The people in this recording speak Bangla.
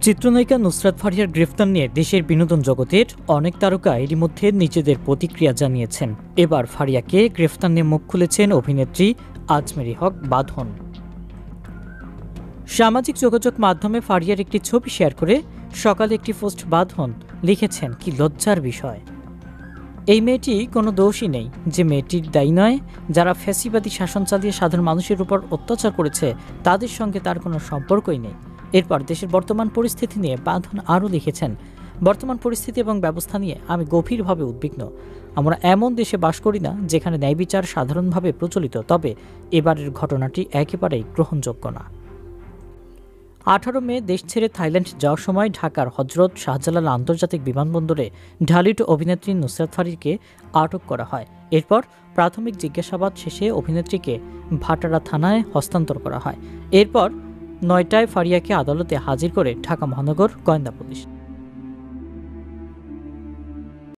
চিত্রনায়িকা নুসরাত ফারিয়ার গ্রেফতার নিয়ে দেশের বিনোদন জগতের অনেক তারকা এরই মধ্যে নিজেদের প্রতিক্রিয়া জানিয়েছেন। এবার ফারিয়াকে গ্রেফতার নিয়ে মুখ খুলেছেন অভিনেত্রী আজমেরী হক বাঁধন। সামাজিক যোগাযোগ মাধ্যমে ফারিয়ার একটি ছবি শেয়ার করে সকালে একটি পোস্ট বাঁধন লিখেছেন, কি লজ্জার বিষয়। এই মেয়েটি কোনো দোষই নেই, যে মেয়েটির দায়ী নয়। যারা ফ্যাসিবাদী শাসন চালিয়ে সাধারণ মানুষের উপর অত্যাচার করেছে তাদের সঙ্গে তার কোনো সম্পর্কই নেই। এরপর দেশের বর্তমান পরিস্থিতি নিয়ে বাঁধন আরও লিখেছেন, বর্তমান পরিস্থিতি এবং ব্যবস্থা নিয়ে আমি গভীরভাবে উদ্বিগ্ন। আমরা এমন দেশে বাস করি না যেখানে ন্যায় বিচার সাধারণভাবে প্রচলিত, তবে এবারের ঘটনাটি একেবারেই গ্রহণযোগ্য না। 18 মে দেশ ছেড়ে থাইল্যান্ড যাওয়ার সময় ঢাকার হজরত শাহজালাল আন্তর্জাতিক বিমানবন্দরে ঢালিউড অভিনেত্রী নুসরাত ফারিয়াকে আটক করা হয়। এরপর প্রাথমিক জিজ্ঞাসাবাদ শেষে অভিনেত্রীকে ভাটারা থানায় হস্তান্তর করা হয়। এরপর 9টায় ফারিয়াকে আদালতে হাজির করে ঢাকা মহানগর গোয়েন্দা পুলিশ।